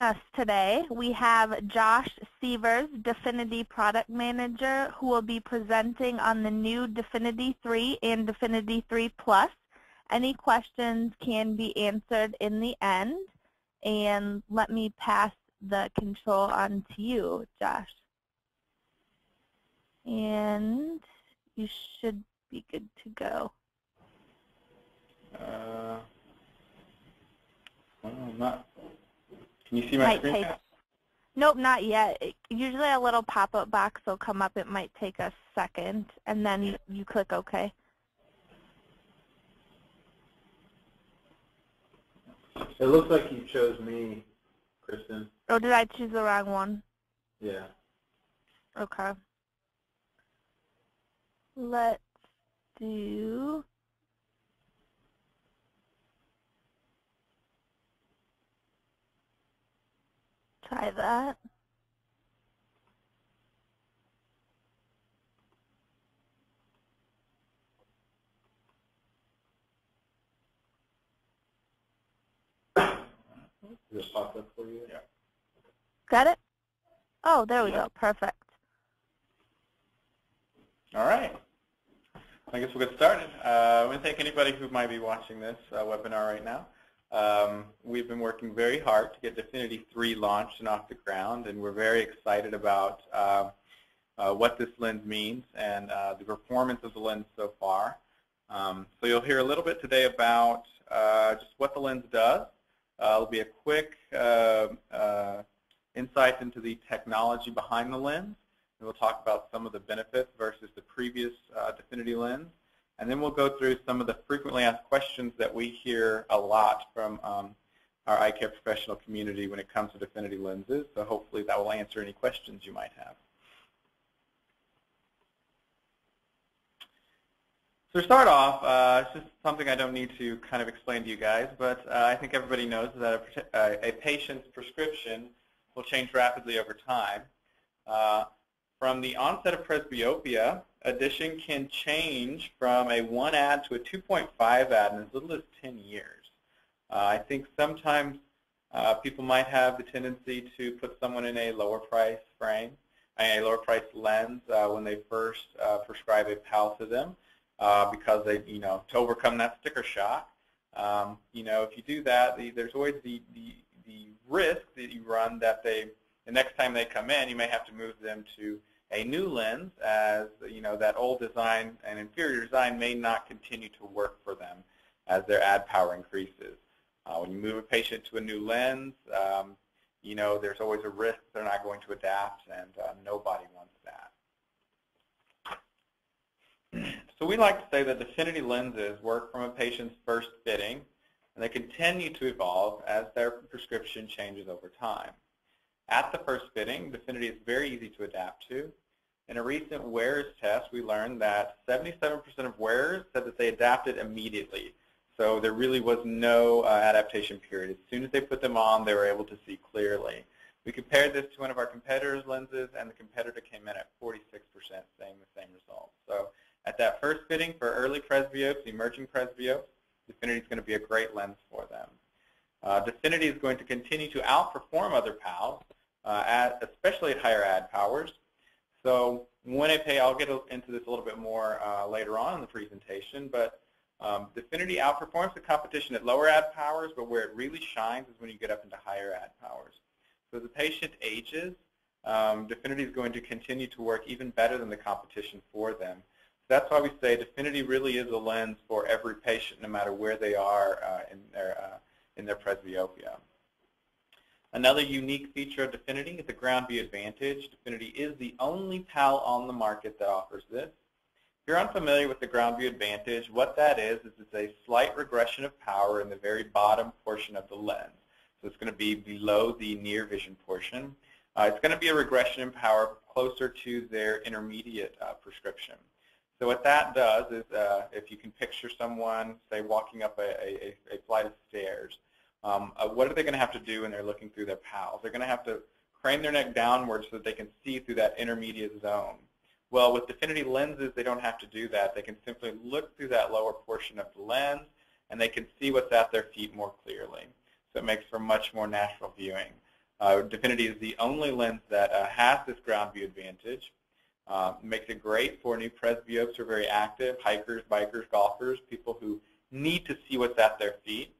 Us today. We have Josh Sievers, Definity Product Manager, who will be presenting on the new Definity 3 and Definity 3 Plus. Any questions can be answered in the end. And let me pass the control on to you, Josh. And you should be good to go. Well, I'm not. Can you see my screen? Nope, not yet. Usually a little pop-up box will come up. It might take a second, and then you click OK. It looks like you chose me, Kristen. Oh, did I choose the wrong one? Yeah. Okay. Let's do... Try that. Does it pop up for you? Yeah. Got it? Oh, there we go. Perfect. All right. I guess we'll get started. I want to thank anybody who might be watching this webinar right now. We've been working very hard to get Definity 3 launched and off the ground, and we're very excited about what this lens means and the performance of the lens so far. So you'll hear a little bit today about just what the lens does. It'll be a quick insight into the technology behind the lens. And we'll talk about some of the benefits versus the previous Definity lens. And then we'll go through some of the frequently asked questions that we hear a lot from our eye care professional community when it comes to Definity lenses. So hopefully that will answer any questions you might have. So to start off, it's just something I don't need to kind of explain to you guys, but I think everybody knows that a patient's prescription will change rapidly over time. From the onset of presbyopia, addition can change from a 1 ad to a 2.5 ad in as little as 10 years. I think sometimes people might have the tendency to put someone in a lower price frame, a lower price lens when they first prescribe a PAL to them. Because they, to overcome that sticker shock, if you do that, there's always the risk that you run that the next time they come in, you may have to move them to a new lens, as that old design and inferior design may not continue to work for them as their ad power increases. When you move a patient to a new lens, there's always a risk they're not going to adapt, and nobody wants that. So we like to say that Definity lenses work from a patient's first fitting, and they continue to evolve as their prescription changes over time. At the first fitting, Definity is very easy to adapt to. In a recent wearers test, we learned that 77% of wearers said that they adapted immediately. So there really was no adaptation period. As soon as they put them on, they were able to see clearly. We compared this to one of our competitors' lenses, and the competitor came in at 46%, saying the same results. So at that first fitting for early presbyopes, emerging presbyopes, Definity is going to be a great lens for them. Definity is going to continue to outperform other PALs, especially at higher ad powers. So when I'll get into this a little bit more later on in the presentation, but Definity outperforms the competition at lower ad powers, but where it really shines is when you get up into higher ad powers. So as the patient ages, Definity is going to continue to work even better than the competition for them. That's why we say Definity really is a lens for every patient, no matter where they are in their presbyopia. Another unique feature of Definity is the ground view advantage. Definity is the only PAL on the market that offers this. If you're unfamiliar with the ground view advantage, what that is it's a slight regression of power in the very bottom portion of the lens. So it's going to be below the near vision portion. It's going to be a regression in power closer to their intermediate prescription. So what that does is, if you can picture someone, say, walking up a flight of stairs, what are they going to have to do when they're looking through their PALs? They're going to have to crane their neck downwards so that they can see through that intermediate zone. Well, with Definity lenses, they don't have to do that. They can simply look through that lower portion of the lens, and they can see what's at their feet more clearly. So it makes for much more natural viewing. Definity is the only lens that has this ground view advantage. Makes it great for new presbyopes who are very active, hikers, bikers, golfers, people who need to see what's at their feet.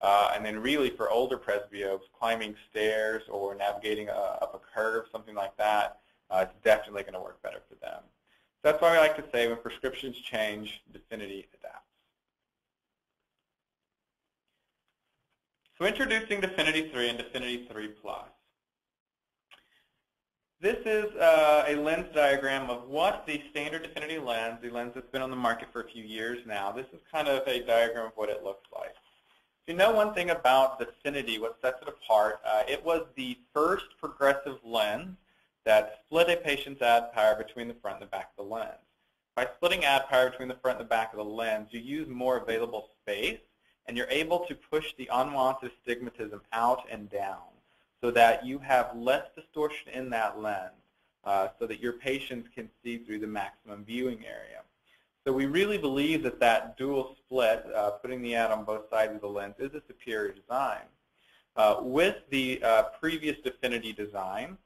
And then really for older presbyopes, climbing stairs or navigating up a curve, something like that, it's definitely going to work better for them. So that's why we like to say when prescriptions change, Definity adapts. So introducing Definity 3 and Definity 3 Plus. This is a lens diagram of what the standard Definity lens, the lens that's been on the market for a few years now, this is kind of a diagram of what it looks like. If you know one thing about Definity, what sets it apart, it was the first progressive lens that split a patient's ad power between the front and the back of the lens. By splitting ad power between the front and the back of the lens, you use more available space, and you're able to push the unwanted astigmatism out and down so that you have less distortion in that lens so that your patients can see through the maximum viewing area. So we really believe that that dual split, putting the ad on both sides of the lens, is a superior design. With the previous Definity design,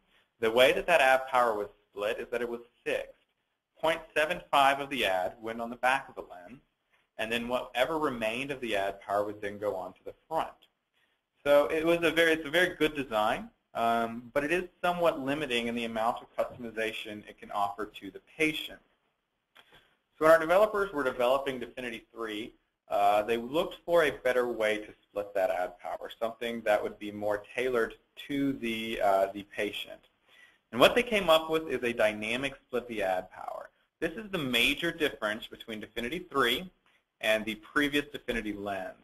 the way that that ad power was split is that it was fixed. 0.75 of the ad went on the back of the lens, and then whatever remained of the ad power would then go on to the front. So it's a very good design, but it is somewhat limiting in the amount of customization it can offer to the patient. So when our developers were developing Definity 3, they looked for a better way to split that ad power, something that would be more tailored to the patient. And what they came up with is a dynamic split the ad power. This is the major difference between Definity 3 and the previous Definity lens.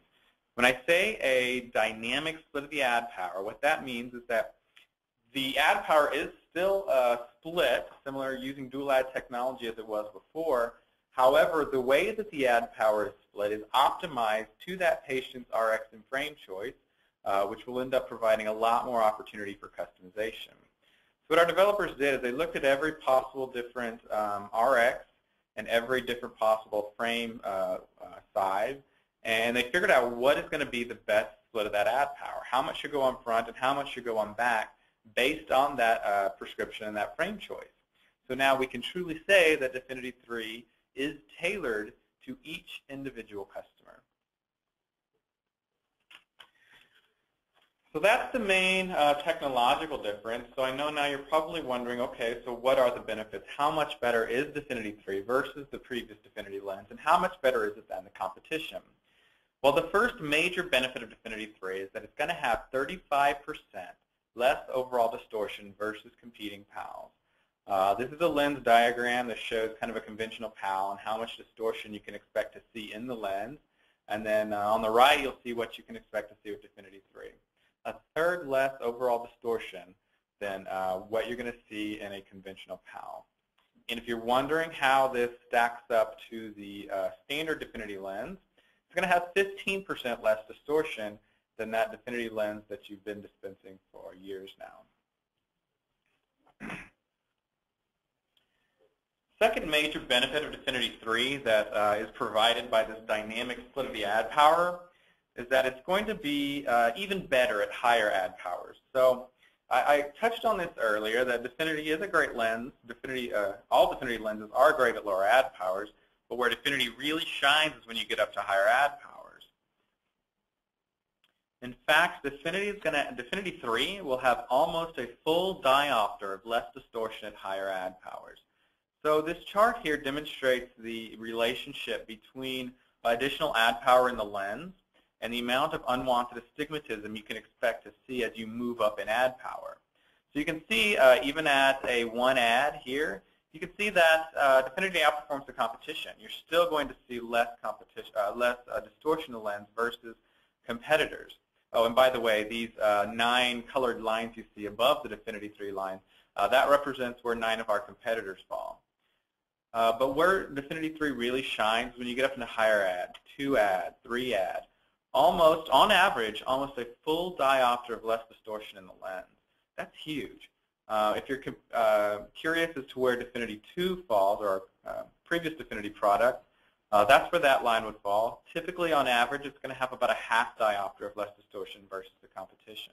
When I say a dynamic split of the ad power, what that means is that the ad power is still split, similar using dual ad technology as it was before. However, the way that the ad power is split is optimized to that patient's RX and frame choice, which will end up providing a lot more opportunity for customization. So what our developers did is they looked at every possible different RX and every different possible frame size, and they figured out what is going to be the best split of that ad power. How much should go on front and how much should go on back based on that prescription and that frame choice. So now we can truly say that Definity 3 is tailored to each individual customer. So that's the main technological difference. So I know now you're probably wondering, okay, so what are the benefits? How much better is Definity 3 versus the previous Definity lens, and how much better is it than the competition? Well, the first major benefit of Definity 3 is that it's going to have 35% less overall distortion versus competing PALs. This is a lens diagram that shows kind of a conventional PAL and how much distortion you can expect to see in the lens. And then on the right, you'll see what you can expect to see with Definity 3. A third less overall distortion than what you're going to see in a conventional PAL. And if you're wondering how this stacks up to the standard Definity lens, it's going to have 15% less distortion than that Definity lens that you've been dispensing for years now. Second major benefit of Definity 3 that is provided by this dynamic split of the ad power is that it's going to be even better at higher ad powers. So I touched on this earlier, that Definity is a great lens. All Definity lenses are great at lower ad powers, but where Definity really shines is when you get up to higher ad powers. In fact, Definity 3 will have almost a full diopter of less distortion at higher ad powers. So this chart here demonstrates the relationship between additional ad power in the lens and the amount of unwanted astigmatism you can expect to see as you move up in ad power. So you can see even at a 1 ad here, you can see that Definity outperforms the competition. You're still going to see less distortion in the lens versus competitors. Oh, and by the way, these 9 colored lines you see above the Definity 3 line, that represents where 9 of our competitors fall. But where Definity 3 really shines when you get up into higher ad, 2 ad, 3 ad, almost, on average, almost a full diopter of less distortion in the lens. That's huge. If you're curious as to where Definity 2 falls, or our previous Definity product, that's where that line would fall. Typically, on average, it's going to have about a half diopter of less distortion versus the competition.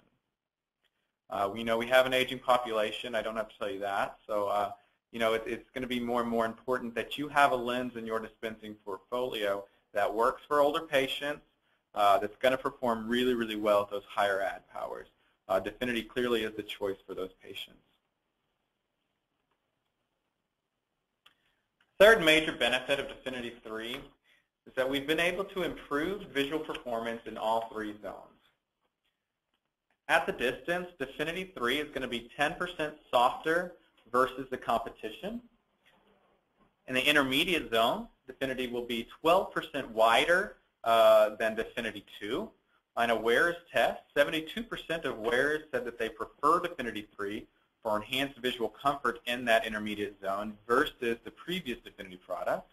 We know we have an aging population. I don't have to tell you that. So, it's going to be more and more important that you have a lens in your dispensing portfolio that works for older patients, that's going to perform really, really well at those higher ad powers. Definity clearly is the choice for those patients. Third major benefit of Definity 3 is that we've been able to improve visual performance in all 3 zones. At the distance, Definity 3 is going to be 10% softer versus the competition. In the intermediate zone, Definity will be 12% wider than Definity 2. On a wearer's test, 72% of wearers said that they prefer Definity 3 for enhanced visual comfort in that intermediate zone versus the previous Definity product.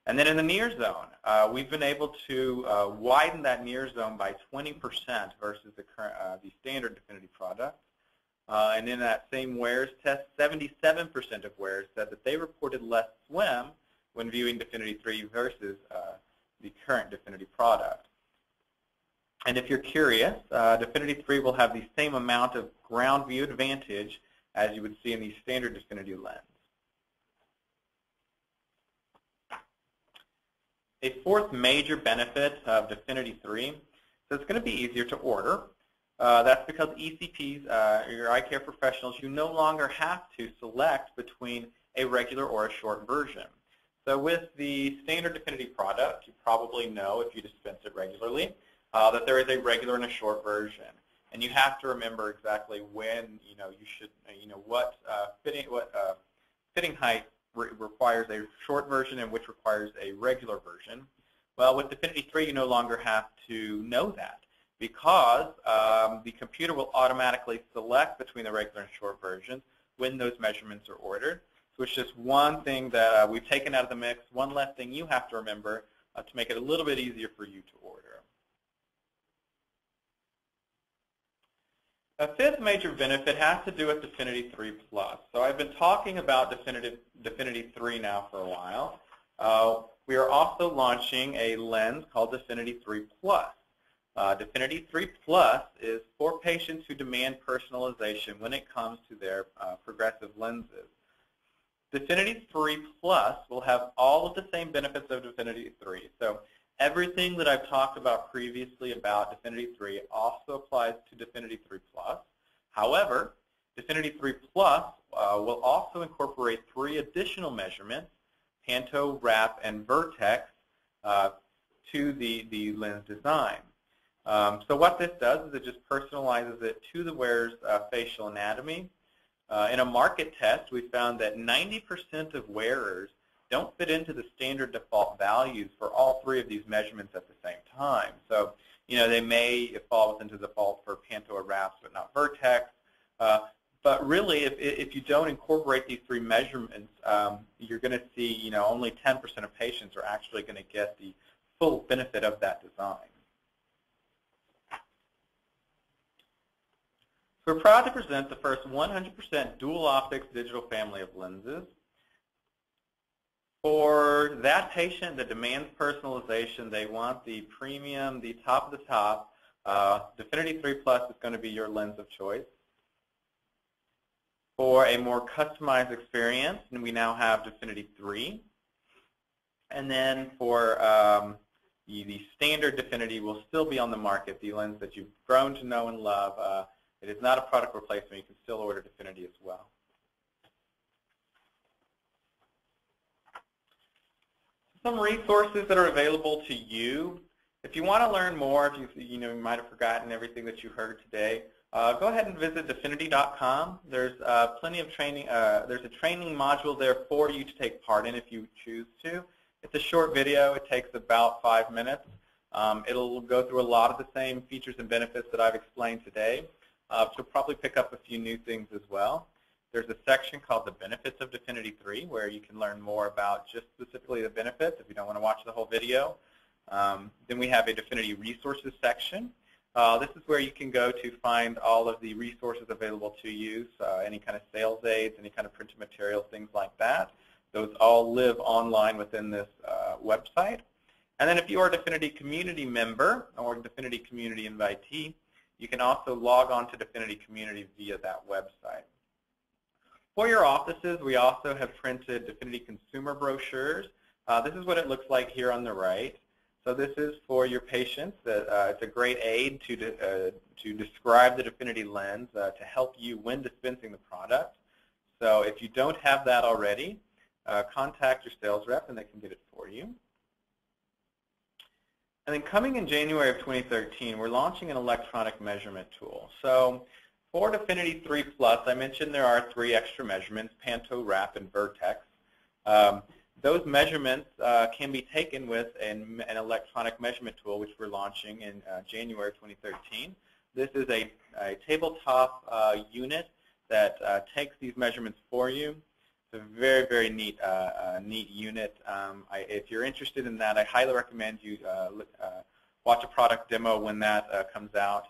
And then in the near zone, we've been able to widen that near zone by 20% versus the standard Definity product. And in that same wearers test, 77% of wearers said that they reported less swim when viewing Definity 3 versus the current Definity product. And if you're curious, Definity 3 will have the same amount of ground view advantage as you would see in the standard Definity lens. A fourth major benefit of Definity 3 is it's going to be easier to order. That's because ECPs, your eye care professionals, you no longer have to select between a regular or a short version. So with the standard Definity product, you probably know if you dispense it regularly that there is a regular and a short version. And you have to remember exactly when, you should, what fitting height requires a short version and which requires a regular version. Well, with Definity 3, you no longer have to know that because the computer will automatically select between the regular and short versions when those measurements are ordered. So it's just one thing that we've taken out of the mix, one less thing you have to remember to make it a little bit easier for you to order. A fifth major benefit has to do with Definity 3 Plus. So I've been talking about Definity 3 now for a while. We are also launching a lens called Definity 3 Plus. Definity 3 Plus is for patients who demand personalization when it comes to their progressive lenses. Definity 3 Plus will have all of the same benefits of Definity 3. So everything that I've talked about previously about Definity 3 also applies to Definity 3 Plus. However, Definity 3 Plus will also incorporate 3 additional measurements, Panto, Wrap, and Vertex, to the lens design. So what this does is it just personalizes it to the wearer's facial anatomy. In a market test, we found that 90% of wearers don't fit into the standard default values for all 3 of these measurements at the same time. So, they may fall within the default for Panto or Wraps, but not Vertex. But really, if you don't incorporate these 3 measurements, you're going to see, only 10% of patients are actually going to get the full benefit of that design. We're proud to present the first 100% dual optics digital family of lenses. For that patient that demands personalization, they want the premium, the top of the top, Definity 3 Plus is going to be your lens of choice. For a more customized experience, and we now have Definity 3. And then for the standard Definity will still be on the market, the lens that you've grown to know and love. It is not a product replacement. You can still order Definity as well. Some resources that are available to you. If you want to learn more, if you might have forgotten everything that you heard today, go ahead and visit Definity.com. There's plenty of training. There's a training module there for you to take part in if you choose to. It's a short video. It takes about 5 minutes. It'll go through a lot of the same features and benefits that I've explained today. So probably pick up a few new things as well. There's a section called the benefits of Definity 3 where you can learn more about just specifically the benefits if you don't want to watch the whole video. Then we have a Definity resources section. This is where you can go to find all of the resources available to you, so any kind of sales aids, any kind of printed materials, things like that. Those all live online within this website. And then if you are a Definity community member or Definity community invitee, You can also log on to Definity Community via that website. For your offices, we also have printed Definity consumer brochures. This is what it looks like here on the right. So this is for your patients. It's a great aid to describe the Definity lens to help you when dispensing the product. So if you don't have that already, contact your sales rep and they can get it for you. And then coming in January of 2013, we're launching an electronic measurement tool. So for Definity 3 Plus, I mentioned there are 3 extra measurements, Panto, Wrap, and Vertex. Those measurements can be taken with an electronic measurement tool, which we're launching in January 2013. This is a tabletop unit that takes these measurements for you. It's a very, very neat unit. If you're interested in that, I highly recommend you watch a product demo when that comes out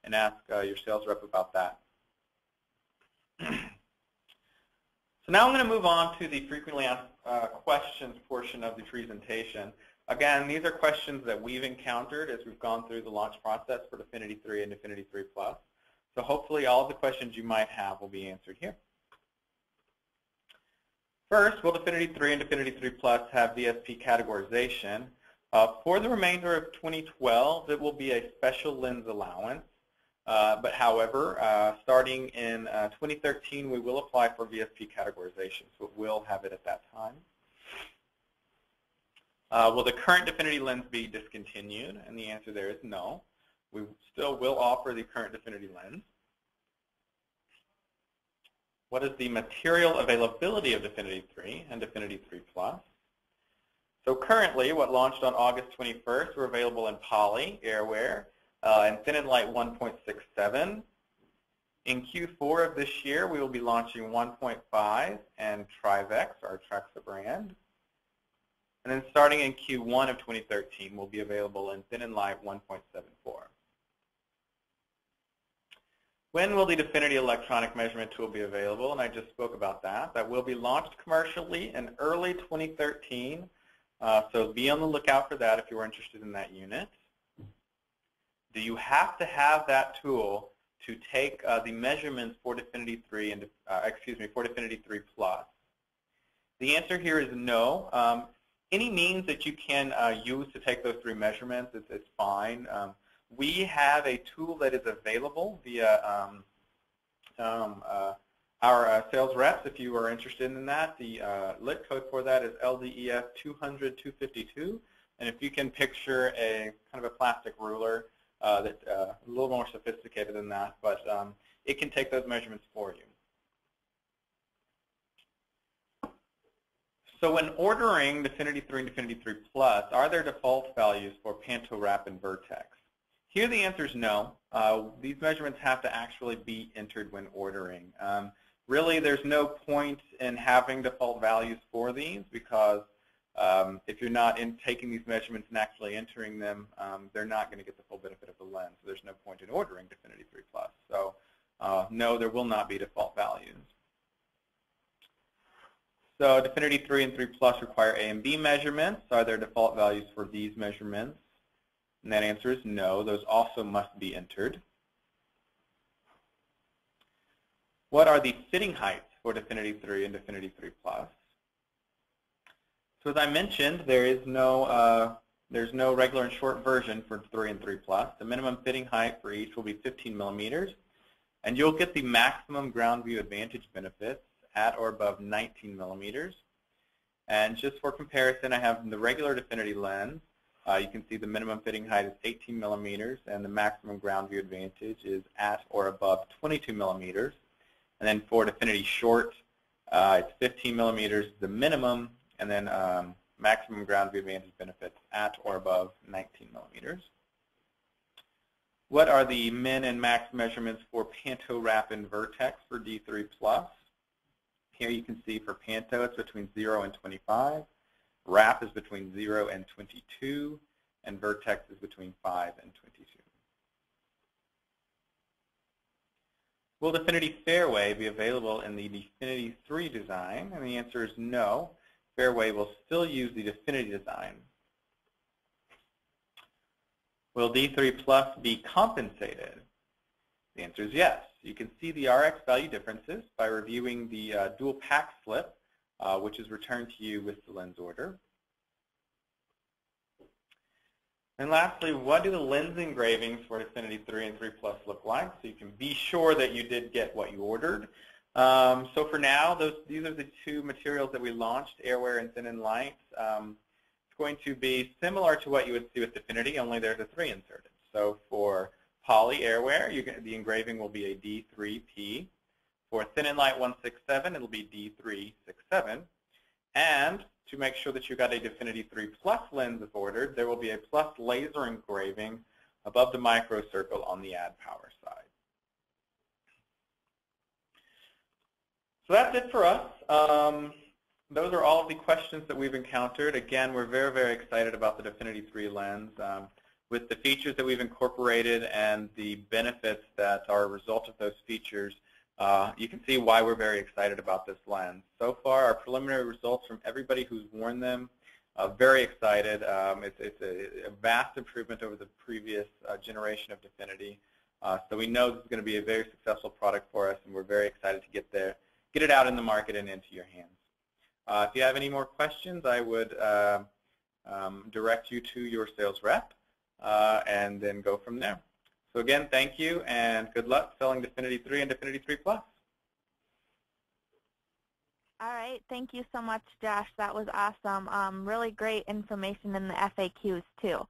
and ask your sales rep about that. So now I'm going to move on to the frequently asked questions portion of the presentation. Again, these are questions that we've encountered as we've gone through the launch process for Definity 3 and Definity 3 Plus. So hopefully all of the questions you might have will be answered here. First, will Definity 3 and Definity 3 Plus have DSP categorization? For the remainder of 2012, it will be a special lens allowance. But however, starting in 2013, we will apply for VSP categorization, so it will have it at that time. Will the current Definity lens be discontinued? And the answer there is no. We still will offer the current Definity lens. What is the material availability of Definity 3 and Definity 3 Plus? So currently, what launched on August 21st, we're available in poly, airwear, and thin and light 1.67. In Q4 of this year, we will be launching 1.5 and Trivex, our Traxa brand. And then starting in Q1 of 2013, we'll be available in thin and light 1.74. When will the Definity electronic measurement tool be available? And I just spoke about that. That will be launched commercially in early 2013. So be on the lookout for that if you're interested in that unit. Do you have to have that tool to take the measurements for Definity 3 and for Definity 3 Plus? The answer here is no. Any means that you can use to take those 3 measurements, it's fine. We have a tool that is available via our sales reps. If you are interested in that, the lit code for that is LDEF 200-252. And if you can picture a kind of a plastic ruler that's a little more sophisticated than that, but it can take those measurements for you. So when ordering Definity 3 and Definity 3 Plus, are there default values for Panto, Wrap, and Vertex? Here the answer is no. These measurements have to actually be entered when ordering. Really, there's no point in having default values for these because if you're not taking these measurements and actually entering them, they're not going to get the full benefit of the lens. So there's no point in ordering Definity 3 Plus. So no, there will not be default values. So Definity 3 and 3 Plus require A and B measurements. Are there default values for these measurements? And that answer is no. Those also must be entered. What are the fitting heights for Definity 3 and Definity 3 Plus? So as I mentioned, there's no regular and short version for 3 and 3 Plus. The minimum fitting height for each will be 15 millimeters, and you'll get the maximum ground view advantage benefits at or above 19 millimeters. And just for comparison, I have the regular Definity lens. You can see the minimum fitting height is 18 millimeters, and the maximum ground view advantage is at or above 22 millimeters. And then for Definity short, it's 15 millimeters, the minimum, and then maximum ground view advantage benefits at or above 19 millimeters. What are the min and max measurements for Panto, Wrap, and Vertex for D3 Plus? Here you can see for Panto, it's between 0 and 25. Wrap is between 0 and 22, and Vertex is between 5 and 22. Will Definity Fairway be available in the Definity 3 design? And the answer is no. Fairway will still use the Definity design. Will D3 Plus be compensated? The answer is yes. You can see the RX value differences by reviewing the dual pack slip, which is returned to you with the lens order. And lastly, what do the lens engravings for Definity 3 and 3 Plus look like? So you can be sure that you did get what you ordered. So for now, these are the two materials that we launched, Airwear and Thin and Light. It's going to be similar to what you would see with Definity, only there's a 3 inserted. So for Poly Airwear, the engraving will be a D3P. For Thin and Light 167, it'll be D367. And to make sure that you got a Definity 3 Plus lens if ordered, there will be a Plus laser engraving above the micro circle on the add power side. So that's it for us. Those are all of the questions that we've encountered. Again, we're very, very excited about the Definity 3 lens. With the features that we've incorporated and the benefits that are a result of those features, you can see why we're very excited about this lens. So far, our preliminary results from everybody who's worn them, very excited. It's a vast improvement over the previous generation of Definity. So we know this is going to be a very successful product for us, and we're very excited to get it out in the market and into your hands. If you have any more questions, I would direct you to your sales rep and then go from there. So again, thank you, and good luck selling Definity 3 and Definity 3 Plus. All right. Thank you so much, Josh. That was awesome. Really great information in the FAQs, too.